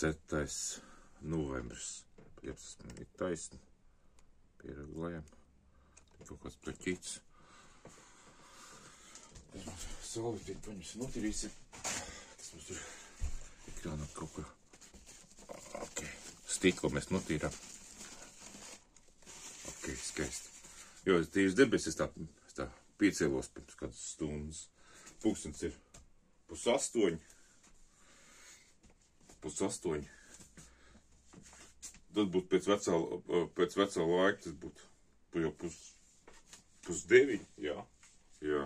4. novembris. Liepas man ir taisni. Pieregulējam. Kaut kāds pleķīts. Saulītīt paņemsim, notirīsim. Tas mums tur ekrānā kaut kā. Ok. Stīklo mēs notīrām. Ok, skaisti. Jo tīrs debesis tā piecēlos pirms kādas stundas. Pulkstens ir 7:30. 7:30. Tad būtu pēc vecā laika, tas būtu jau 8:30, jā. Jā.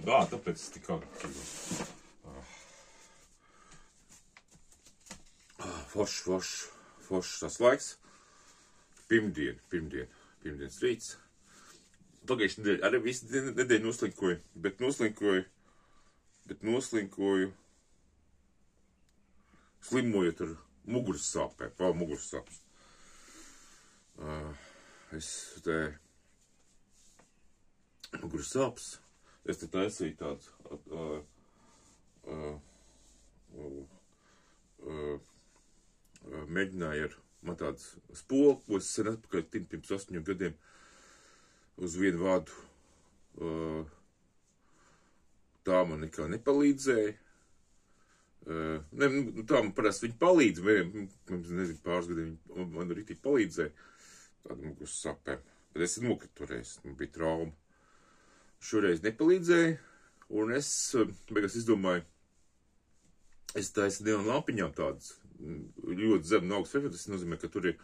Tāpēc es tik agri. Foršs tas laiks. Pirmdienas rīts. Pagājušajā nedēļā arī visu nedēļu noslinkoju, bet noslinkoju slimojot ar muguras sāpēm, muguras sāpes. Muguras sāpes, es te taisīju tādu mēģināju ar man tāds spolu, ko es sen atpakaļ pirms 8 gadiem uz vienu vādu. Tā man nekā nepalīdzēja. Tā man parasti viņi palīdz, nezinu, pāris gadiem man rītīgi palīdzēja tādu muguras sāpēm. Bet es nokritu toreiz, man bija trauma. Šoreiz nepalīdzēja, un es beigās izdomāju, es taisu dienu lampiņām tādas, ļoti zem no augsts efekts, tas nozīmē, ka tur ir,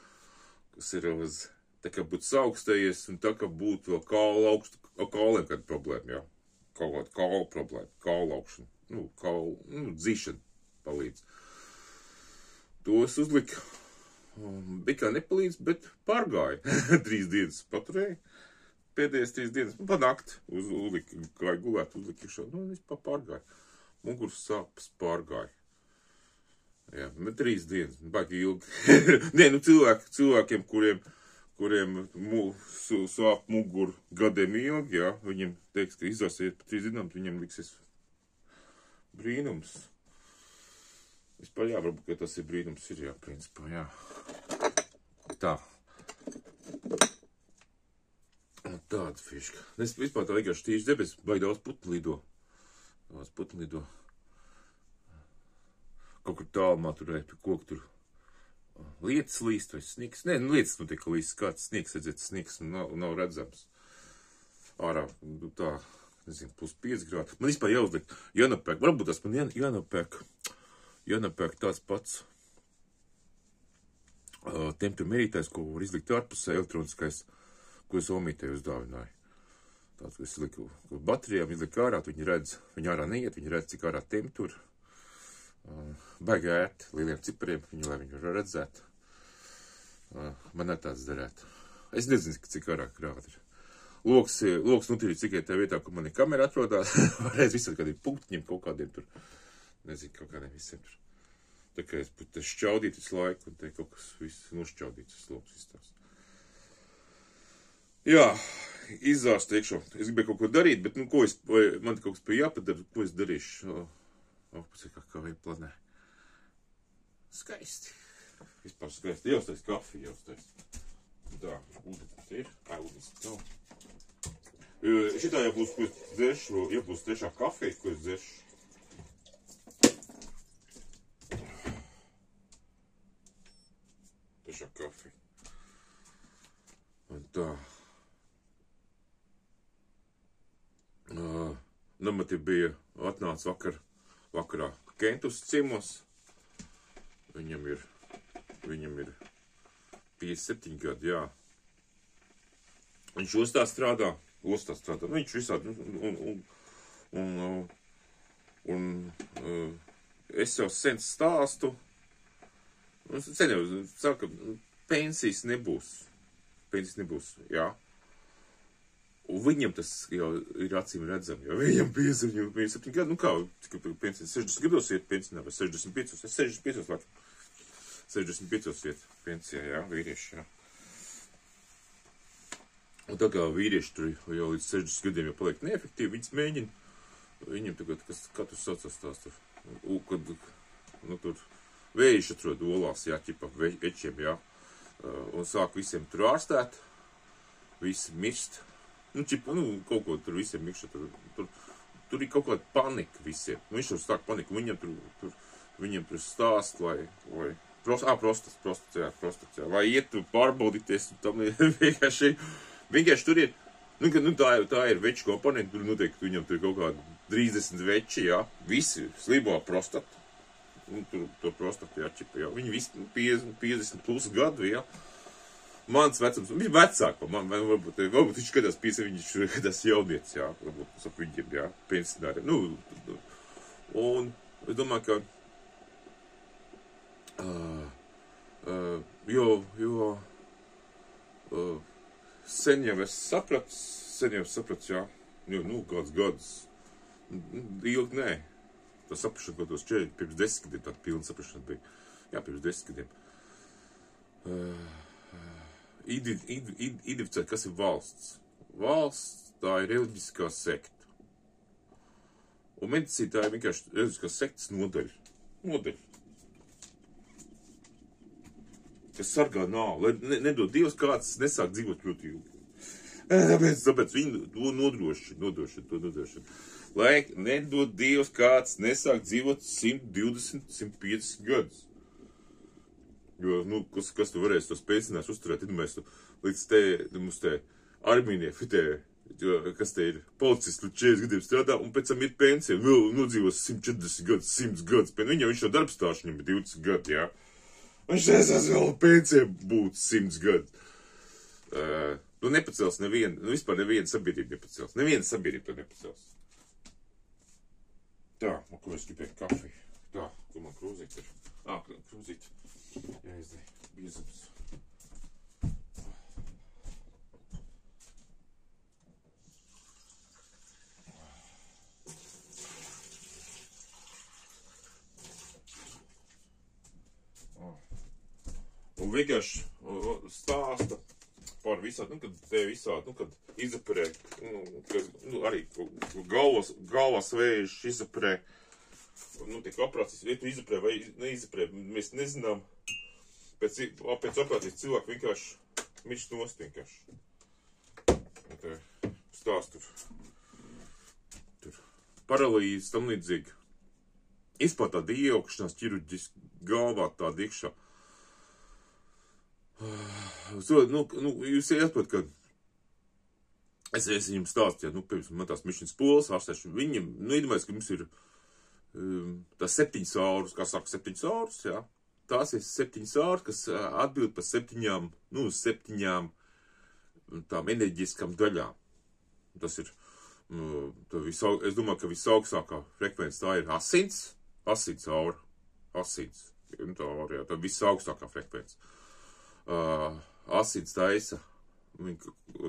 kas ir uz, tā kā būtu saaugstējies, un tā kā būtu vēl kauliem kāda problēma, jā. Kaula problēma, kaula augšana, dzīšana palīdz. To es uzliku, bija kā nepalīdz, bet pārgāja. 3 dienas paturēju, pēdējās 3 dienas, pa nakti uzliku, gāju gulēt, uzliku iekšā, vispār pārgāja. Muguras sāpes pārgāja. Jā, bet 3 dienas, baigi ilgi. Nē, cilvēkiem, kuriem sāp muguru gadiem ilgi, jā, viņiem teiks, ka izāsiet pa 3 dienām, viņiem liksies brīnums. Vispār jā, varbūt, ka tas ir brīnums, ir jā, principā, jā. Tā. Tāda fiška. Es vispār tā vienkārši tīši debes, baigi daudz putni lido. Kaut kur tālumā turēja pie koku tur lietas līst vai sniegs. Nē, lietas notiek līst, kāds sniegs, redziet, sniegs nav redzams. Ārā, tā, nezinu, +5 grādi. Man vispār jāuzliek, jānopērk, varbūt tas man jānopērk tāds pats temperatūra mērītājs, ko var izlikt ārpusē, elektroniskais, ko es omītēju uzdāvināju. Tāds, ko es liku baterijām, izliku ārā, viņi redz, viņi ārā neiet, viņi redz, cik ārā temperatūra. Baigi ērti, lieliem cipariem, lai viņi var redzēt. Man ir tāds darēt. Es nezinu, cik ārā grādi ir. Loks notīrīt tikai tajā vietā, kur man ir kamera atrodās. Varēs visam kādiem punktiņiem, kaut kādiem tur. Nezinu, kaut kādiem visiem tur. Tā kā es būtu šķaudīt visu laiku, un te kaut kas viss nošķaudīts, tas loks izstās. Jā, izzāst iekšā. Es gribēju kaut ko darīt, bet, man kaut kas bija jāpadara, ko es darīšu. Kā vajag planē. Skaisti. Vispār skaisti. Jāuztais kafiju, jāuztais. Tā, ūdens ir. Ūdens nav. Šitā jāplūst, ko es dzeršu, jāplūst tiešā kafija, ko es dzeršu. Tiešā kafija. Un tā. Man te bija atnāc vakarā Kentus ciemos. Viņam ir 57 gadi, jā. Viņš ostā strādā. Viņš visādi, un es jau sen stāstu. Sen jau saka, pensijas nebūs, jā. Un viņam tas jau ir acīm redzami, jo viņam 57 gadi, kā, cik pensijas, 60 gados iet pensionā, vai 65, es 65 laikam. 65 iet pensijā, jā, vīrieši, jā. Un tā kā vīrieši tur jau līdz 60 gadiem jau paliek neefektīvi, viņas mēģina, viņam tagad, kā tu saucas tās tur, kad, tur Vējš atrod olās, jā, ķipa večiem, jā. Un sāk visiem tur ārstēt. Visi mirst. Nu, ķipa, kaut ko tur visiem mirkšā. Tur ir kaut kāda panika visiem. Viņš tur sāk paniku. Viņiem tur stāst, lai prostats, jā. Vai iet pārbaudīties. Tam vienkārši tur ir. Tā ir veču komponenti. Tur noteikti viņam tur ir kaut kādi 30 veči, jā. Visi slimo prostatu. To prostatu, jā, ķipa, jā. Viņi visi 50 plus gadu, jā. Mans vecums, viņš ir vecāk, varbūt viņš skatās 50, viņš skatās jaunietis, jā, varbūt ap viņiem, jā, pensionāriem. Un es domāju, ka, sen jau es sapratu, jā, kāds gadus, ilgi nē. Tā saprašana, ko tos 40, pirms 10 gadiem, tāda pilna saprašana bija. Jā, pirms 10 gadiem. Identificēt, kas ir valsts. Valsts, tā ir reliģiskā sekta. Un medicīna tā ir vienkārši reliģiskās sektas nodaļa. Kas sargā nāvu, lai nedod Dievs kāds nesāk dzīvot ļoti ilgi. Tāpēc viņi to nodrošina. Lai nedod Dievs kāds nesāk dzīvot 120, 150 gadus. Jo, kas tu varēs tos pensionārus uzturēt, mēs līdz mums te armīnie, kas te ir policists, 40 gadiem strādā, un pēc tam ir pensija, nodzīvos 140 gadus, 100 gadus, viņš jau darbstāšu, viņam ir 20 gadi, jā. Viņš nesās vēl pensija būt 100 gadu. Nepacels vispār neviena sabiedrība nepacels. Neviena sabiedrība to nepacels. Tā, ko es gribēju kafiju. Tā, ko man krūzīt ir. Krūzīt. Jāizdēj, biezums. Un vienkārši stāsta par visādi, kad izaparē, arī galvas vēžs izaparē, tiek operācijas, ja tu izaparē vai neizaparē, mēs nezinām, pēc operācijas cilvēku vienkārši mirst nost vienkārši. Stāst tur paralīzes, tam līdzīgi. Izpār tāda iejaukšanās ķirurģiski galvā tāda iekšā. Jūs jāsaprot, ka es viņam stāstīju, pirms man tās mišķinas polas ārstēšu, viņam, iedomājies, ka mums ir tās 7 auras, kā saka 7 auras, jā, tās ir 7 auras, kas atbild par 7 tām enerģiskām daļām. Tas ir, es domāju, ka visaugstākā frekvence tā ir asins aura, tā aura, jā, tā visaugstākā frekvence. Asins taisa,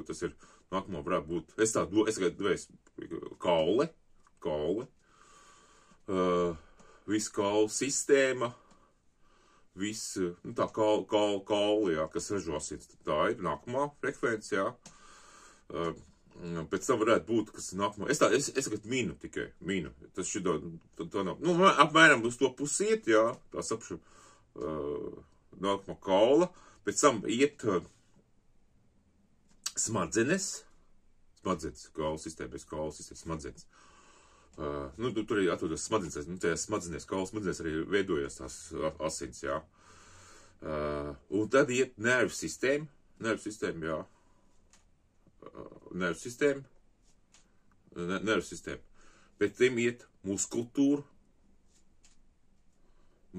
tas ir, nākamā varētu būt, es kaule, visu kaulu sistēma, tā kauli, jā, kas ražo asins, tā ir nākamā frekvence, jā. Pēc tam varētu būt, kas nākamā, es tagad minu, tas šitā, tā nav, apmēram uz to pusiet, jā, tā sapšu, nākamā kaula. Pēc tam iet smadzenes, kaula sistēmas, smadzenes. Tur arī atrodas smadzenes, tajās smadzenēs, kaula smadzenēs arī veidojas tās asins, jā. Un tad iet nervu sistēma, jā. Nervu sistēma. Pēc tam iet muskultūra, un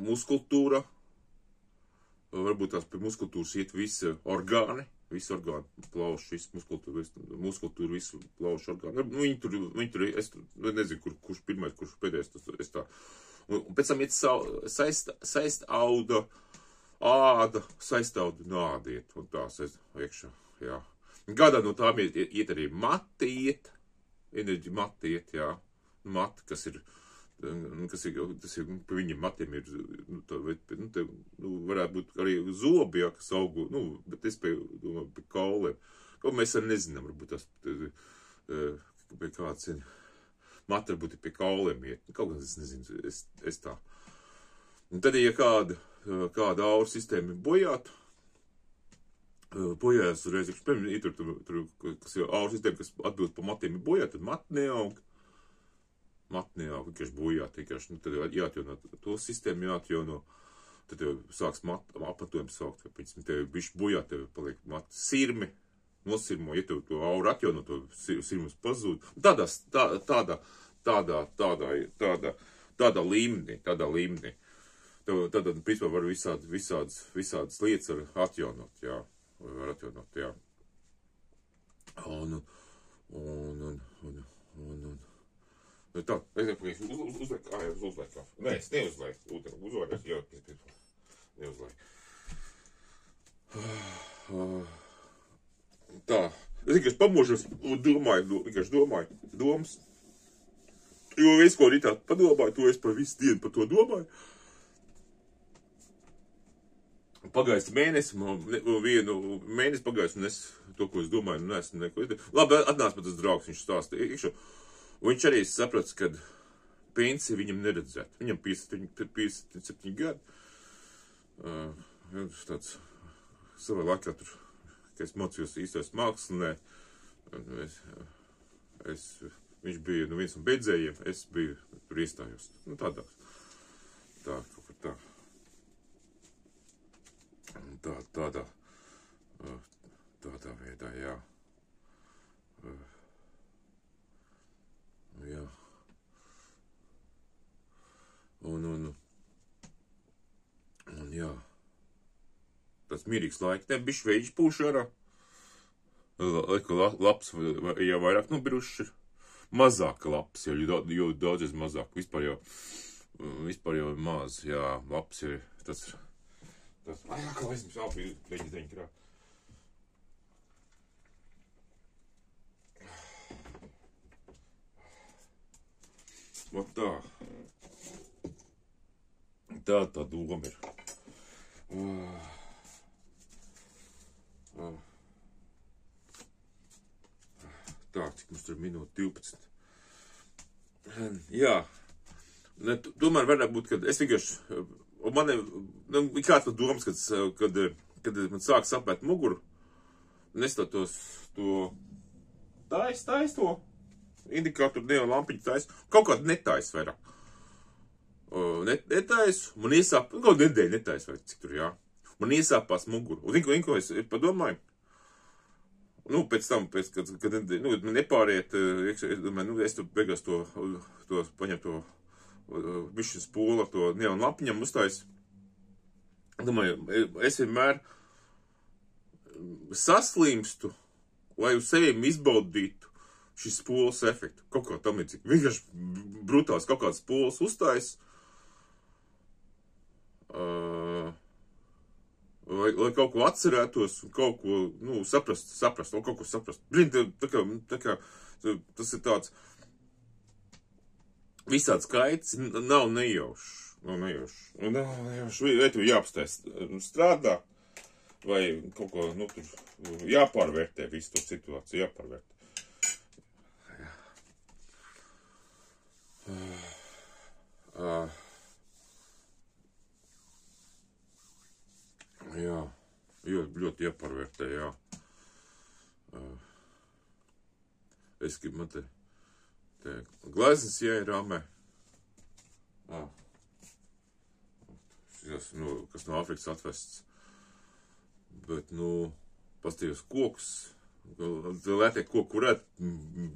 muskultūra, varbūt tās pie muskultūras iet visi orgāni, plauši, muskultūra, visi plauši orgāni. Viņi tur, es nezinu, kurš pirmais, kurš pēdējais, un pēc tam iet saistauda, āda, saistauda un āda iet, un tā iekšā, jā. Kādā no tām iet arī enerģija mati iet, jā, kas ir, pa viņiem matiem ir, varētu būt arī zobi, jā, kas augu, bet es domāju, pie kauliem. Kaut mēs arī nezinām, varbūt tas, kāds ir. matra būtu pie kauliem iet. Kaut kā es nezinu, es tā. Un tad, ja kāda aura sistēma ir bojājās uzreiz, kas ir aura sistēma, kas atbild pa matiem ir bojāt, tad mati neaug. Vienkārši bojāt, vienkārši, tad jāatjauno to sistēmu, jāatjauno. Tad tev sāks apmetojums saukt, vai pēc tev bišķi bojāt, tev paliek mati sirmi, nosirmo, ja tev to auru atjauno, to sirmus pazūd. Tādā līmenī. Tad, principā, var visādas lietas atjaunot, jā. Tā, uzliek. Nē, es neuzlieku. Uzvarēs, jā, neuzlieku. Tā, es vienkārši pamošos un domāju domas. Jo visu, ko rītā padomāju, to es par visu dienu par to domāju. Pagājis mēnesi, vienu mēnesi pagājis, un es to, ko es domāju, neesmu neko. Labi, atnāc man tas draugs, viņš stāsta iekšā. Un viņš arī saprats, ka pensija viņam neredzētu. Viņam 57 gadi. Tāds savā laikā tur, ka es mocījos īstais mākslinieks. Viņš bija viens no beidzējiem, es biju tur iestājos. Tādā veidā, jā. Jā. Un jā. Tas mierīgs laiks. Ne, bišķi veģi pūš ārā. Laps jau vairāk nobiruši. Mazāka laps, jo daudzies mazāk. Vispār jau maz, jā. Laps ir tas. Kā es jums jau biju 9 krāt. Tā doma ir. Tā, cik mums tur minūte 12. Jā. Tomēr varētu būt, kad es vienkārši, kāds pat domas, kad man sāk sapēt muguru, un es to to indikātoru neon lampiņu taisu, kaut kādu netaisu vairāk. Netaisu, man iesāp, kaut nedēļu netaisu vai cik tur, jā. Man iesāpās muguru. Un ko es padomāju? Pēc tam, kad nepāriet, es tur beigās to paņem to bišķi spūlu ar to neon lampiņam uztaisu. Domāju, es vienmēr saslimstu, lai uz sevim izbaudītu šis spoles efektu. Kaut kā tam līdzīgi. Vienkārši brutāls kaut kāds spoles uztais. Lai kaut ko atcerētos un kaut ko, saprast, un kaut ko saprast. Tā kā tas ir tāds visāds skaits, nav nejaušs. Vai tev jāapstājas strādā, vai kaut ko, tur jāpārvērtē visu to situāciju, jāpārvērtē. Jā, ļoti jāpārvērtē, jā. Es gribu, man te gleznas jāierāmē. Kas no Āfrikas atvests. Bet, pastījos kokus. Lētie koku varētu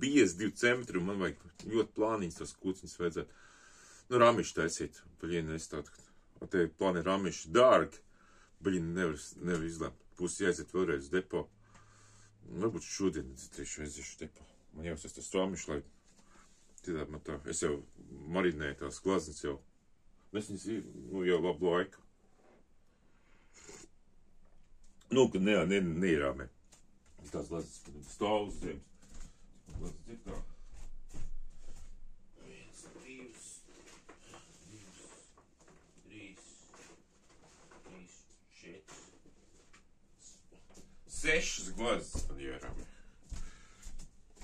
biezi 2 centimetri, un man vajag ļoti plāniņas tos kūciņas vajadzētu. Ramiši taisīt. Baļina, es tādu. Te plāni ramiši dārgi. Baļina nevar izlēmt. Būs jāiziet vēlreiz uz depo. Varbūt šodien tieši aiziešu depo. Man jāsas tas ramiši, lai citādi man tā. Es jau marinēju tās glaznes jau. Es viņas jau labu laiku. Kad neierāmē. Tās glaznes stāv uz zemes. Glaznes ir tā. 1, 2, 3, 4, 6 glazes man ierāmē.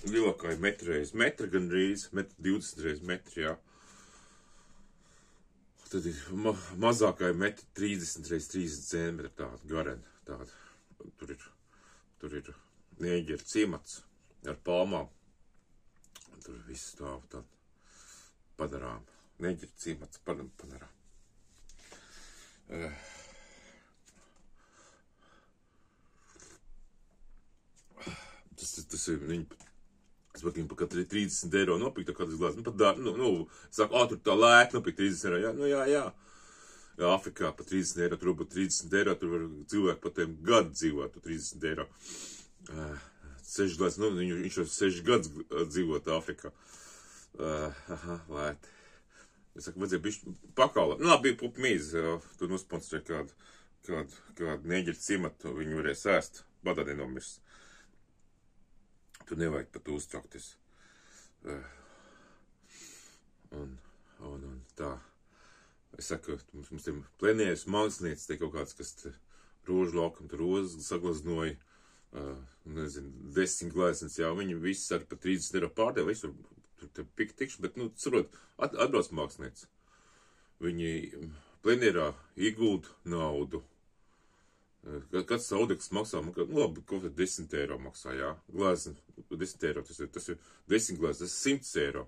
lielākā ir metra reiz metra gandrīz, 1,20 reiz metri, jā. Tad ir mazākā ir 1,30 reiz 30 centimetri, tāda garena, tāda. Tur ir Nēģera ciemats ar palmām. Tur viss stāv tāda padarām. Nēģera ciemats padarām. Tas ir viņi, es patīm, pa katru 30 eiro nopirkt, tā kādas glāzes, pat saka, tur tā lēk nopirkt 30 eiro, jā, jā. Jā, Afrikā pa 30 eiro, tur pa 30 eiro, tur var cilvēki pa tiem gadu dzīvot, pa 30 eiro. 6 glāzes, viņš jau 6 gadus dzīvot Afrikā. Lēti. Es saku, vajadzēja bišķi pakalāt. Bija pup mīzi, tur nosponsorē kādu Nēģera ciematu, viņi varēja sēst, badā nenomirs. Tur nevajag pat uztraukties. Un tā. Es saku, mums tiem plenējas mākslinieci, te kaut kāds, kas te rožu laukam, tur rozes saglaznoja, 10 glāzes, jā, viņi visi ar pa 30 eiro pārdēļ, visu tur te tikšu, bet, saprot, atbrauc mākslinieci. Viņi plenērā ieguld naudu. Kāds audekls maksā, labi, kaut kā 10 eiro maksā, jā. Glāzes 10 eiro, tas ir 10 glāzes, tas ir 100 eiro.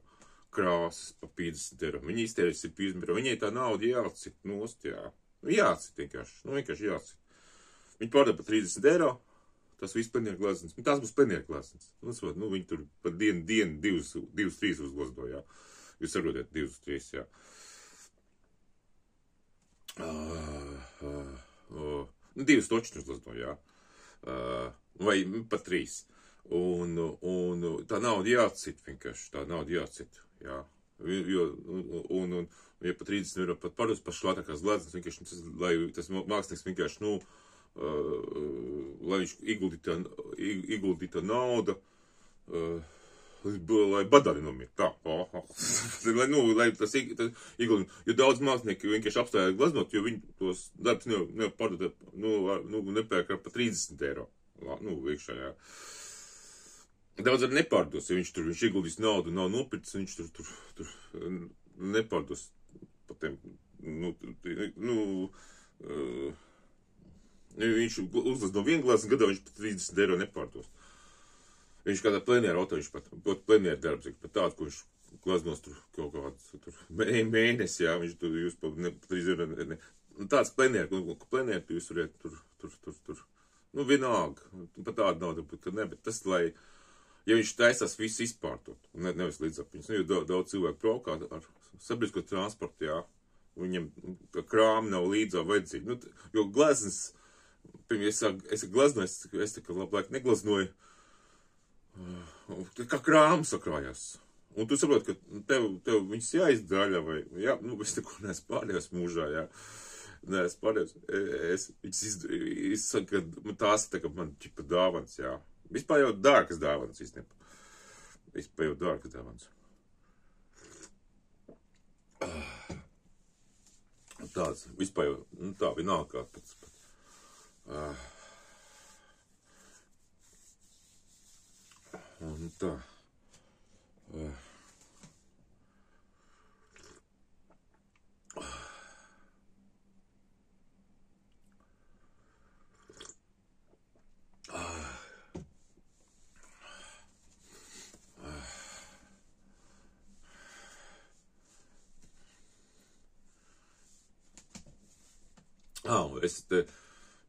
Krāsas pa 50 eiro. Viņi iztērēs 50 eiro. Viņai tā nauda jācit nost, jā. Jācit vienkārši jācit. Viņi pārdā pa 30 eiro, tas viss plenieru glāzes. Tās būs plenieru glāzes. Viņi tur pa dienu 2-3 uzglazdo, jā. Jūs saprotiet, 2-3, jā. 2 točni uzglazdo, jā. Vai pat 3. Un tā nauda jācit vienkārši, tā nauda jācit, jā. Ja pa 30 eiro pat pārdos pa šlātākās glāzes, vienkārši, lai tas mākslinieks vienkārši, lai viņš ieguldītu naudu, lai badāri nomiet, tā, lai tas ieguldītu, jo daudz mākslinieki vienkārši apstājās glaznot, jo viņi tos darbs nepārdod, nepērk pa 30 eiro, iekšā, jā. Daudz arī nepārdos, ja viņš ieguldīs naudu, nav nopircis, viņš tur nepārdos pa tiem, viņš uzlas no 1 glāzi, gadā viņš pa 30 eiro nepārdos. Viņš kādā plenēra auto, viņš pat plenēra darbs, pat tāds, ko viņš glaznos tur kaut kāds mēnesi, jā, viņš tur jūs pa 30 eiro, tāds plenēra, jūs varētu tur, vienalga, pa tādu naudu, kad ne, bet tas, lai, ja viņš taisās visu izpārtot, nevis līdzap viņus, jo daudz cilvēku braukā ar sabiedrisko transportu, jā, viņiem krāmi nav līdzā vajadzīgi, jo glaznes, es glaznoju, es tā kā labāk neglaznoju, kā krāmi sakrājās, un tu saproti, ka tev viņas jāizdaļa, vai, jā, es neko neesmu pārējās mūžā, jā, neesmu pārējās, es saku, ka tās tā kā man čipa dāvans, jā. Vispār jau dārgas dāvanas, īstenībā. Tāds, vispār jau, tā, vienalga kā pats. Un tā.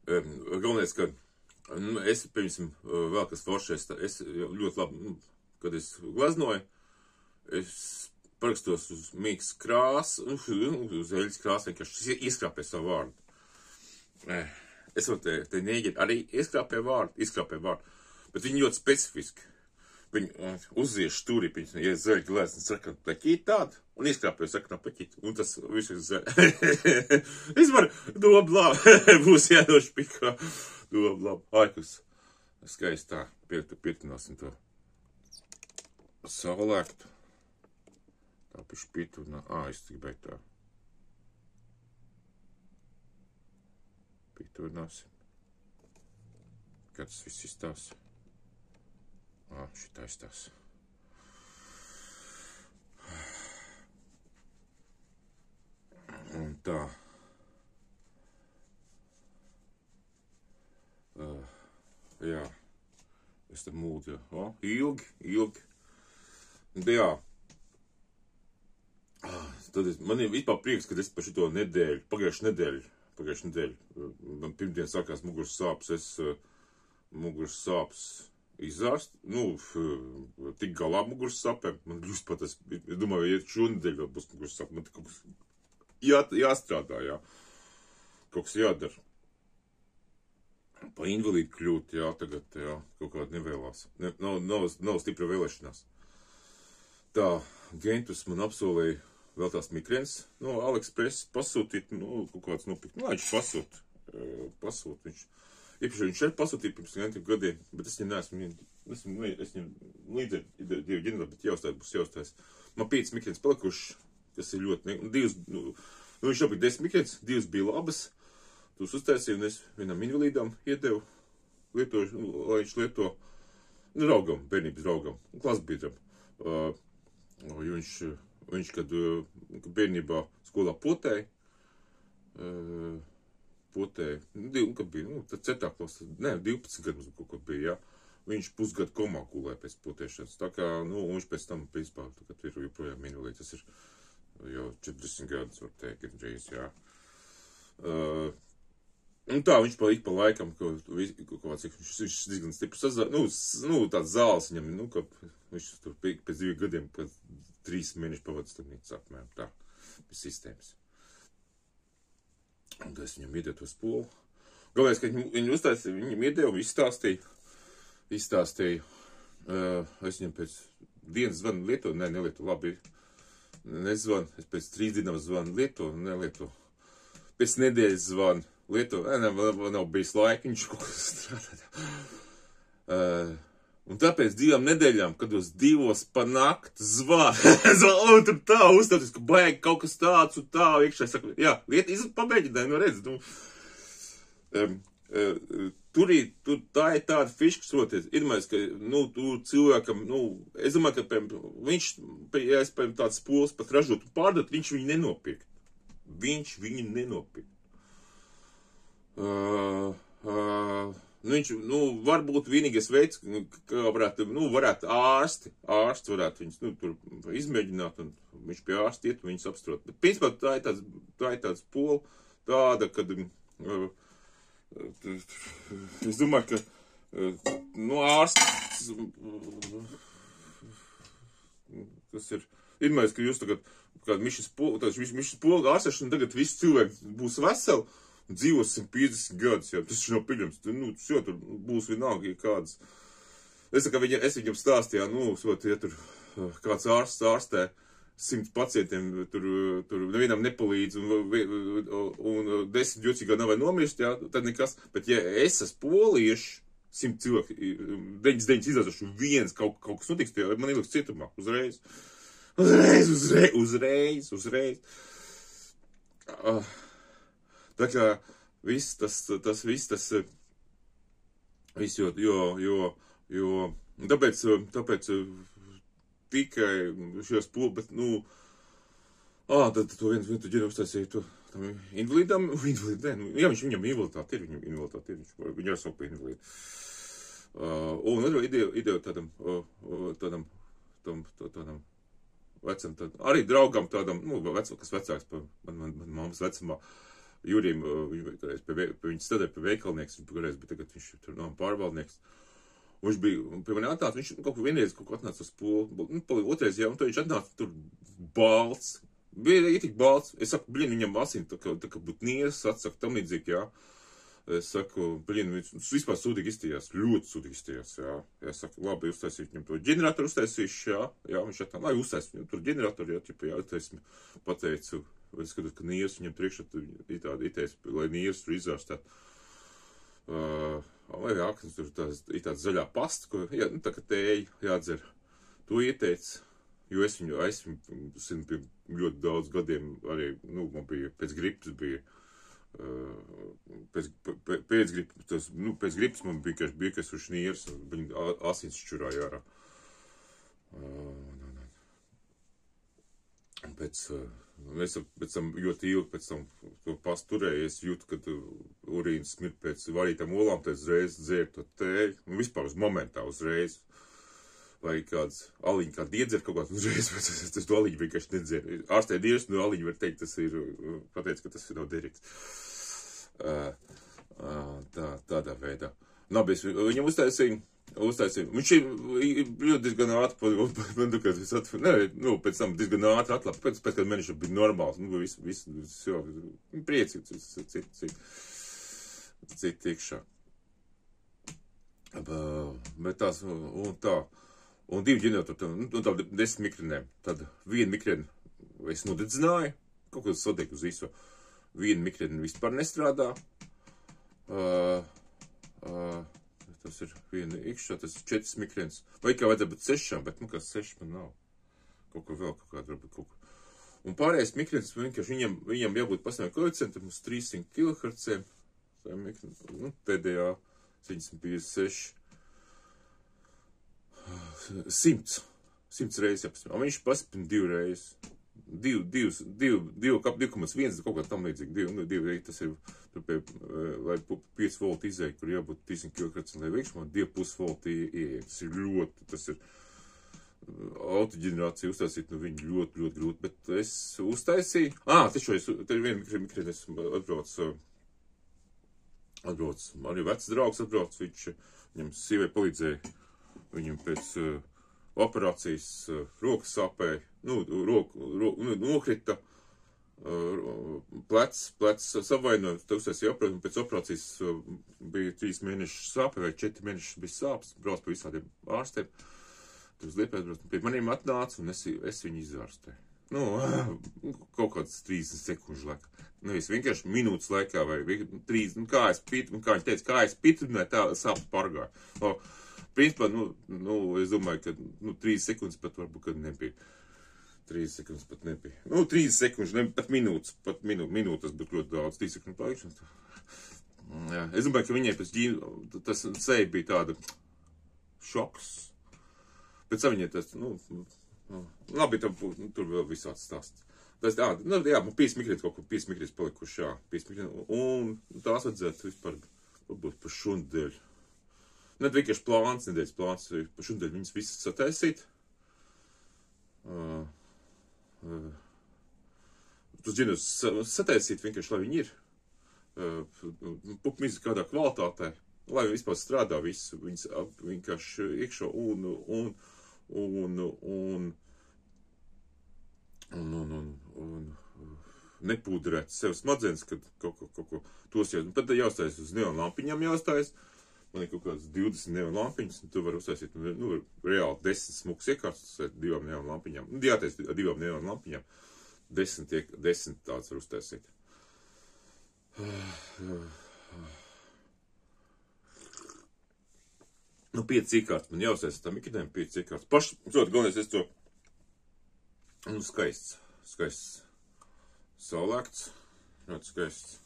Galvenais, ka es, piemēram, vēl kas foršais, es ļoti labi, kad es glaznoju, es parakstos uz mīgas krāsu, uz eļas krāsu, vienkārši ieskrāpēju savu vārdu. Es varu te Nēģeri arī izkrāpēju vārdu, bet viņi ļoti specifiski. Viņi uzzieš stūri, viņi ies zaļi glāzes, sarkanu pleķīti tādu, un izkrāpēju sarkanu pleķīti, un tas viss ir zaļi. Vispār, dobu labi, būs jānošpikā, dobu labi. Aikus, skaisti tā, pietināsim to saulēktu. Tā piši pietunā, es gribēju tā. Pieturnāsim. Kā tas viss izstās? Šitais tās. Tā. Jā. Es te mūtu, jā. O, ilgi. Jā. Tad man ir vispār prieks, ka es par šito nedēļu, pagājušu nedēļu, man pirmdien sākās muguras sāpes, muguras sāpes izārst, tik galā muguras sāpēm, man kļūst pat, es domāju, ja šonedēļ vēl būs muguras sāpes, man te kaut kas jāstrādā, jā, kaut kas jādara. Pa invalīdu kļūt, jā, tagad, jā, kaut kāda nevēlās, nav stipra vēlēšanās. Tā, Gentus man apsolīja vēl tās migrēnas no AliExpress pasūtīt, kaut kāds nopirkt, viņš pasūt, viņš ir pasūtīt pirms 2 gadiem, bet es viņam neesmu, es viņam līdzi divi ģenerāli, bet būs jāuztais. Man 5 migrēnas palikuši, tas ir ļoti, viņš nopirkt 10 migrēnas, 2 bija labas, tos uztaisīju, un es vienam invalīdām iedevu, lai viņš lieto, draugam, bērnības draugam, klasbiedram. Viņš, kad bērnībā skolā potēja, kad bija, tad 4. klasē, 12 gadu mums kaut ko bija, jā. Viņš pusgadu komā gulēja pēc potēšanas. Tā kā, viņš pēc tam, principā, tagad ir joprojām invalīds. Tas ir jau 40 gadus, var teikt, gandrīz, jā. Un tā, viņš pa laikam, viņš diezgan stiprs, tāds zāles viņam, ka viņš tur pēc 2 gadiem, pēc 3 mēneši pavadis tamnīcas apmēram, tā, bez sistēmas. Un tad es viņam iedevu to spolu. Galvenais, ka viņu uztaisīja, viņam iedevu, izstāstīja. Es viņam pēc dienas zvanu lietu, nelietu, labi, nezvanu, es pēc 3 dienām zvanu lietu, nelietu. Pēc nedēļas zvanu lietu, nav bijis laika, viņš kaut kas strādāja. Un tāpēc 2 nedēļām, kad uz 2 pa nakti zvanu, tur tā uzstāties, ka baigi kaut kas tāds un tā, iekšā, es saku, jā, lieta pamēģināju, redz, tā ir tāda fiška soties, irmēs, ka, tur cilvēkam, es domāju, ka, viņš, ja es, tāds spols pat ražot un pārdot, viņš viņu nenopirkt. Viņš viņu nenopirkt. Viņš, varbūt vienīgais veids, kā varētu ārsti varētu viņus, tur izmēģināt, un viņš pie ārsta iet, un viņus apstrot. Bet, principā, tā ir tāds pola, tāda, kad, es domāju, ka, ārsts, tas ir, vienmēr, ka jūs tagad, kāda mišas pola ārstēšana, tagad visi cilvēki būs veseli, dzīvos 150 gadus, jā, tas nav pieļams, tas jau tur būs vienalga, ja kādas. Es viņam stāstīju, ja tur kāds ārstē 100 pacientiem, tur nevienam nepalīdz, un 10 jocīgā nav vai nomirst, jā, tad nekas, bet ja es esmu polieši, 100 cilvēki, 99 izrādāšu, viens kaut kas notiks, tie man ieliks cietumā, uzreiz. Tā kā viss tas, tāpēc tikai šajās bet, tad to viens ģenerāli uztaisīja tam invalīdām, jā, viņam invaliditāte ir, viņu jāsauc par invalīdu. Un ideju tādam vecam, arī draugam tādam, kas vecāks par man mammas vecumā, Jurim, viņš strādāja pie veikalnieks, bet tagad viņš tur nav pārvaldnieks. Viņš bija pie mani atnāca, viņš kaut ko vienreiz atnāca uz poli, otrais, jā, un tad viņš atnāca tur balts. Bija tik balts. Es saku, viņam asini, tā kā būtu nieras, atsaku tam līdzīgi, jā. Es saku, viņš vispār sūdīgi izstījās, ļoti sūdīgi izstījās, jā. Es saku, labi, uztaisīju viņam to ģeneratoru uztaisīšu, jā, viņš atnāca, lai uztaisīju viņam tur ģeneratoru, jā, uztaisīju, pateicu. Es skatos, ka nieras viņam priekšā ir tāda itēs, lai nieras tur izārstāt. Vai aknas tur ir tāda zaļā pasta, ko, jā, tā kā tēja jādzer. To ieteica, jo es viņu pie ļoti daudz gadiem arī, man bija pēc gripas bija, pēc gripas man bija kas nieras, viņa asins šķurāja ārā. Es pēc tam ļoti ilgi pēc tam to pasturēju, es jūtu, kad urīns smirt pēc varītām olām, tad uzreiz dzēru to tēju, un vispār uz momentā uzreiz. Vai kāds aliņi kādi iedzer kaut kāds uzreiz, tas to aliņu vienkārši nedzer. Ārstē Dievs, no aliņu var teikt, tas ir, pateic, ka tas ir nav derīgs. Tādā veidā. Labi, es viņam uztaisīju. Viņš ir ļoti diezgan ātri, pēc tam diezgan ātri atlapa, pēc kāda mēneša bija normāls, viss jau priecīgs, citi iekšā. Bet tās, un tā, un 2 ģeneratori, un tā 10 mikrinēm, tad 1 mikrinu es nodedzināju, kaut ko sodēju uz visu, 1 mikrinu vispār nestrādā, tas ir 1 iekšā, tas ir 4 mikrienas. Vai kā vajadzētu būt 6, bet nu kā 6 man nav. Kaut ko vēl, kaut kāda varbūt kaut ko. Un pārējais mikrienas, vienkārši viņam jābūt pastāviem koeficientam uz 300 kHz. Nu, pēdējā 756. 100 reizes jāpaspēj. Un viņš paspēj 2 reizes. 2,1, kaut kā tam līdzīgi. 2, tas ir, lai 5 volti izēja, kur jābūt 300 kHz, lai iekšmā 2,5 volti ieeja. Tas ir ļoti, tas ir autoģenerācija uztaisīt, nu viņi ļoti grūti, bet es uztaisīju. Taču te ir viena mikrēna, es atbrauc, arī vecs draugs atbrauc, viņam sievai palīdzēja, viņam pēc operācijas rokas sāpēja, nokrita, plecs savainoja, tad uztaisīja operāciju, un pēc operācijas bija 3 mēneši sāpē, vai 4 mēneši bija sāpes, brauc pa visādiem ārstiem, tur uz Liepāju brauc, pie maniem atnāca, un es viņu izārstēju. Kaut kāds 30 sekundžu laikā. Es vienkārši minūtes laikā, vai 3, kā es pitru, kā viņš teica, kā es pitrināju, tā sāpes pargāja. Principā, es domāju, ka 3 sekundes pat varbūt, kad nebija. 3 sekundes pat nebija. 3 sekundes, pat minūtes, minūtes būtu ļoti daudz, 3 sekundes palikšanas. Jā, es domāju, ka viņai pēc ģīm, tas seja bija tāda šoks. Pēc tam viņai tas, labi, tur vēl visāds stāsts. Tas, man 5 mikrietis kaut ko, 5 mikrietis palikuši, jā, 5 mikrietis, un tās vajadzētu vispār, varbūt par šundēļu. Vienkārši plāns, nedēļas plāns, par šundēļ viņas visas sataisīt. Tos ģenerus sataisīt vienkārši, lai viņi ir. Pupmizi kādā kvalitātē, lai viņi vispār strādā visu, viņas vienkārši iekšā un nepūderēt sev smadzenes, kad kaut ko tos jau, tad jāuzstājas uz neon lampiņām jāuzstājas. Man ir kaut kāds 20 neon lampiņas, un tu vari uztaisīt, reāli 10 smuks iekārtas ar 2 neon lampiņām. Jātais 2 neon lampiņām. 10 tāds var uztaisīt. 5 iekārtas man jāuztaisa tam ikdien, 5 iekārtas. Galvenais, es to, skaists. Saulēkts, ļoti skaists.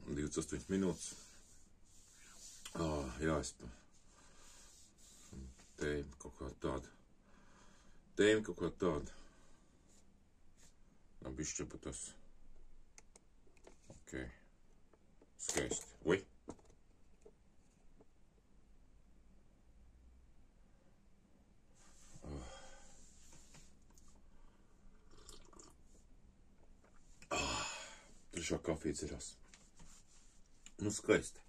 28 minūtes. Jāizpa. Tēma kaut kā tāda. Bišķi pa tas. Ok. Skaisti. Oi. Trešā kafija dzerās. Skaisti.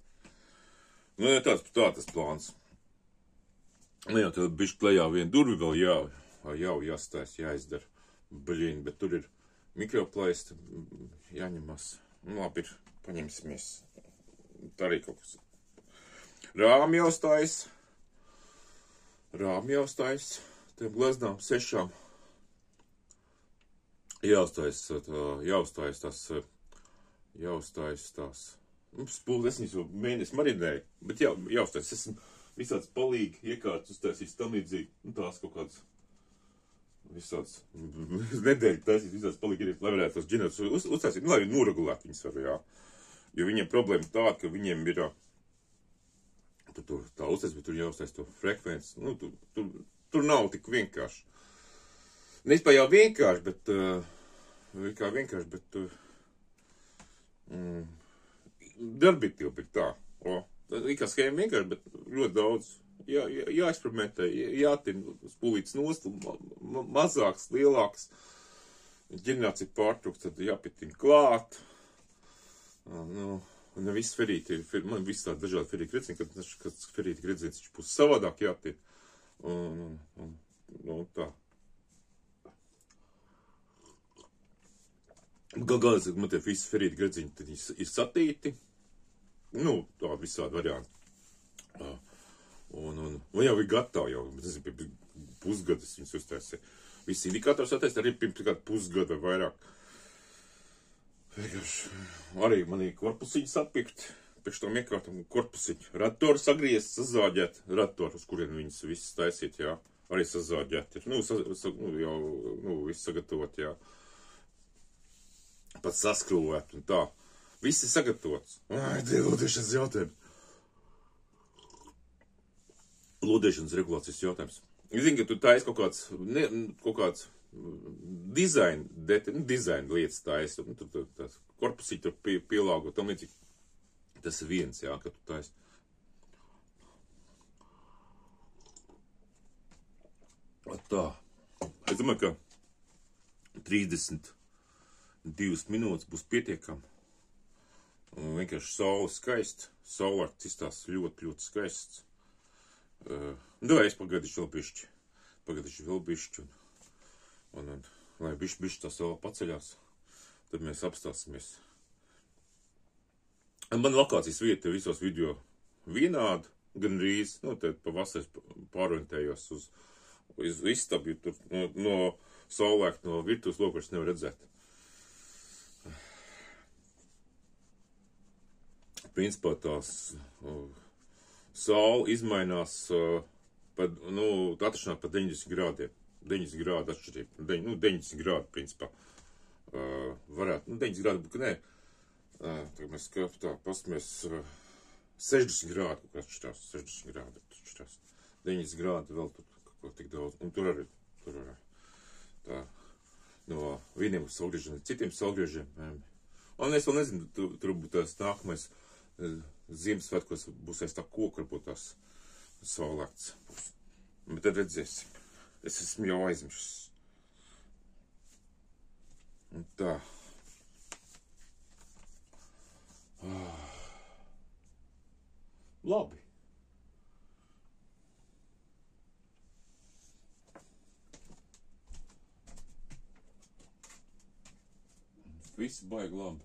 Ja tāds plāns. Tad bišķi plējā viena durvi vēl jau jāstājas, jāizdara. Bet tur ir mikroplaista, jāņemas. Labi, paņemsimies. Tā arī kaut kas. Rāmi jāuzstājas. Tiem gleznām 6. Jāuzstājas tās. Spuldes, es jau mēnesi marinēju, bet jāuztais, esmu visāds palīgi, iekārtas uztaisīs tam līdzīgi, tās kaut kāds visāds nedēļu taisīs, visāds palīgi ir, lai varētu tos ģenerus uztaisīt, lai viņi noregulētu viņus var, jā. Jo viņiem problēma tāda, ka viņiem ir, tā uztais, bet tur jāuztais to frekvenci, tur nav tik vienkārši. Nespēj jau vienkārši, bet darbi tilpi ir tā. Likās schēma vienkārši, bet ļoti daudz jāeksperimentē, jātina spulītas nost, mazāks, lielāks. Ģenerācija pārtrūks, tad jāpietina klāt. Un ne viss ferīti ir, man viss tādi dažādi ferīti gredzini, kad ferīti gredzins būs savādāk jāpietina. Un tā. Galvās, man tie visi ferīti gredziņi, tad ir satīti. Tā visādi varianti. Un jau ir gatavi jau, nezinu, pie pusgadas viņas uztaisīja. Visi indikātors atteist arī pirms kādu pusgadu vai vairāk. Vienkārši arī manī korpusiņas atpirkt, pēc tam iekārtam korpusiņu. Ratoru sagriezt, sazāģēt, ratoru, uz kurien viņas visas taisīt, jā. Arī sazāģēt ir, viss sagatavot, jā. Pat saskrūvēt un tā. Viss ir sagatavots. Lodēšanas jautājums. Lodēšanas regulācijas jautājums. Es zinu, ka tu taisi kaut kāds dizaina lietas taisi. Tur korpusī tur pielāgot. Tam līdzīgi. Tas ir viens, jā, ka tu taisi. Tā. Es domāju, ka 32 minūtes būs pietiekami. Vienkārši saule skaists. Saulārts izstās ļoti, ļoti skaists. Davai es pagaidīšu vēl bišķi. Un lai bišķi tā saule paceļās, tad mēs apstāsimies. Man lokācijas vieta visos video vienāda, gan rīz, tad pavasaris pārorientējos uz istabu, tur no saulēkta, no virtuves loku es nevar redzēt. Principā tās saule izmainās atrašanās pa 90 grādiem. 90 grādu atšķirība. 90 grādu, principā. Varētu, 90 grādu, bet nē. Tagad mēs pastamies 60 grādu, kaut kā atšķirās. 60 grādu atšķirās. 90 grādu vēl tur kaut ko tik daudz. Un tur arī tā no vieniem saulgriežiem, citiem saulgriežiem. Un es vēl nezinu, tur būtu tās nākamais Ziemassvētkos būs aiz tā koka, varbūt tās saulēkts būs. Bet tad redzēsim. Es esmu jau aizmirsis. Un tā. Labi. Viss baigi labi.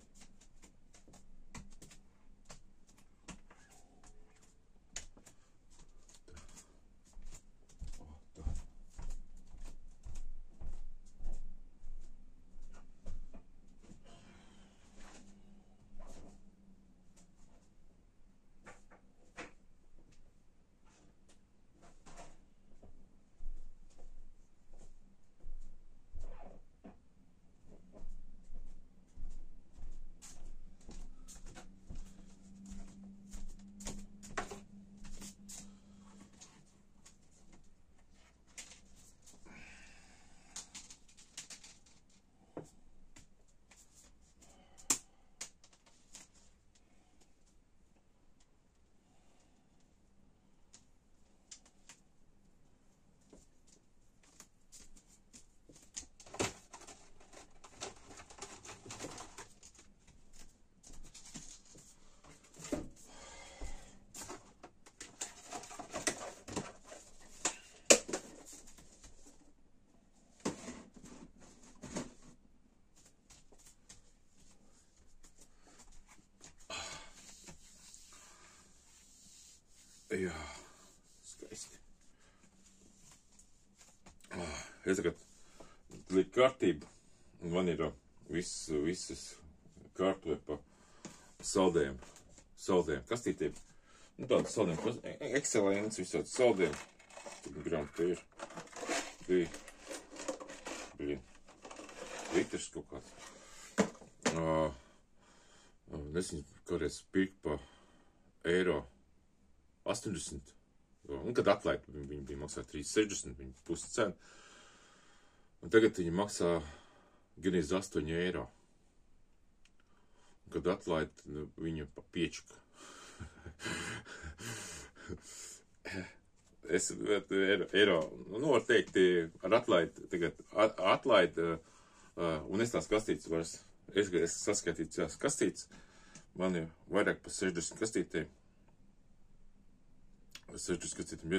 Jā, skaisti. Es tagad liku kārtību, un man ir visas kārtoja pa saldējiem kastītiem. Tādas saldējiem, ekscelents, visādi saldējiem. Tur grāmatu te ir. Bija litrs kaut kāds. Nezinu, kādreiz pirkt pa €80. Un, kad atlaid, viņi bija maksāt 3,60, viņi pusi cenu. Un tagad viņi maksā gandrīz 8 eiro. Un, kad atlaid viņu pa piečku. Es eiro, nu, var teikt, ar atlaid, tagad atlaid, un es tās kastītes vairs, es saskaitīju tās kastītes, man ir vairāk par 60 kastītēm. 60 kastītēm, ja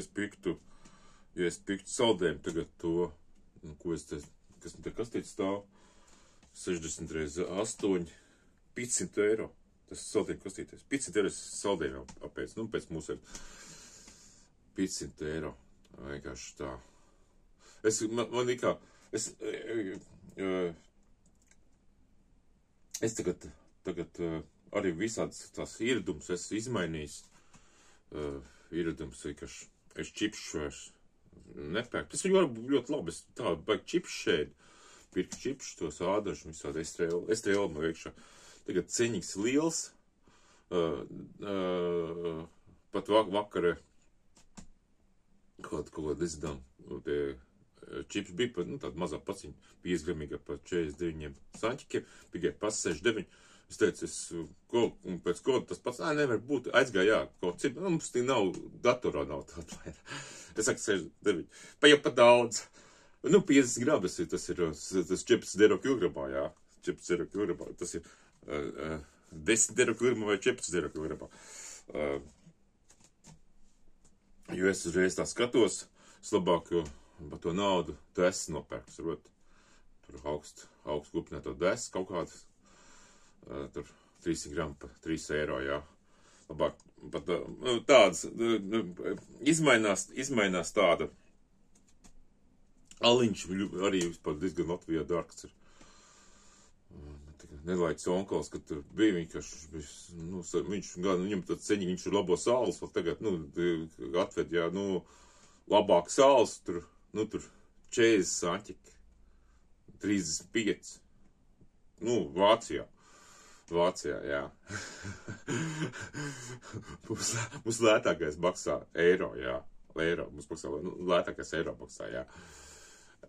es pirktu saldējumu tagad to, ko es te, kas man te kastītes stāv, 60 reiz 8, 500 eiro. Tas saldējumu kastīties. 500 eiro saldējumu apēc, nu, pēc mūsu 500 eiro. Vienkārši tā. Man ir kā, es tagad arī visādas tās ieradumus esmu izmainījis. Ieradums vienkārši, es čipšu vairs nepērku. Tas var būt ļoti labi, es tā, baigi čipšu šeit. Pirku čipšu, tos ādažu, visādi estrēlu man iekšā. Tagad ceņīgs liels, pat vakarē, kaut ko dizdam, tie čips bija pat, nu, tāda mazā paciņa, 5 gramīgā par 49 sanķikiem, pigai pas 69. Es teicu, pēc kaut tas pats, nevar būt, aizgāja, jā, kaut cip, nu, mums tī nav, datorā nav tāda vairāk. Es saku 69, pa jau pa daudz. Nu, 50 grābes ir, tas 14 eiro kilogramā, jā, 14 eiro kilogramā, tas ir 10 eiro kilogramā vai 14 eiro kilogramā. Jo es uzreiz tā skatos, es labāk par to naudu desu nopērku, varbūt tur augstu glupināto desu kaut kādas, tur 300 gramu pa 3 eiro, jā. Labāk, pat tādas, izmainās tāda. Aliņš arī vispār diezgan Latvijā dārgs ir. Nelaiķis onkals, kad tur bija vienkārši, nu, viņš gan, viņam tad ceņi, viņš ir labo sāls, vēl tagad, nu, atved, jā, nu, labāk sāls, tur, nu, tur 40 sanķiki, 35, nu, Vācijā, jā. Mums lētākais maksā eiro, jā, mums maksā, nu, lētākais eiro maksā, jā.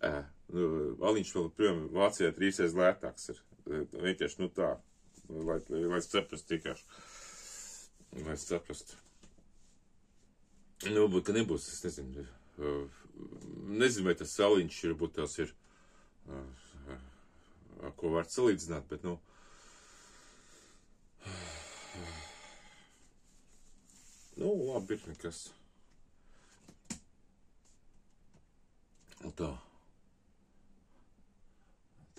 Aliņš vēl, protams, Vācijā 3 reizes lētāks ir. Vienkārši, nu tā, lai saprast vienkārši. Lai saprast. Nu, bet, ka nebūs, es nezinu. Nezinu, vai tas saliņš ir, būt tās ir, ko var salīdzināt, bet, nu. Nu, labi, ir nekas. Un tā.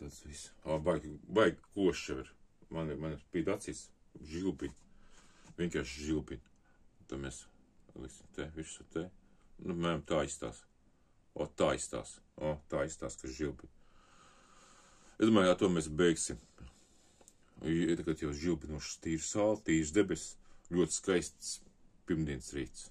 Tas viss. Baigi košs jau ir. Man ir spīd acīs žilbiņi. Vienkārši žilbiņi. Tā mēs liksim te, visu te. Nu, mēram tā izstās. Tā izstās, ka žilbiņi. Es domāju, to mēs beigsim. Tagad jau žilbiņošas tīri saule, tīrs debesis, ļoti skaists pirmdienas rīts.